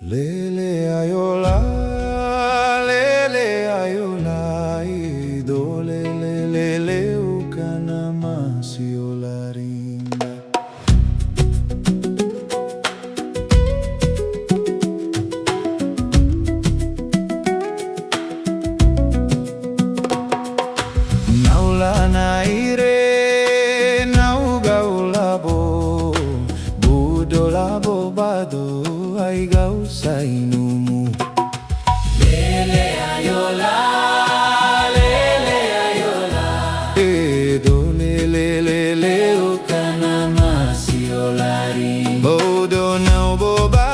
Lele ayola, lele ayola, do lele lele ukana masiola rinda. Naula na ire, nauga ulabo, budo labo bado. Ay gau sa inumu. Lele ayola, lele ayola, Do lele lele ukana masiola rinda. bodo na boba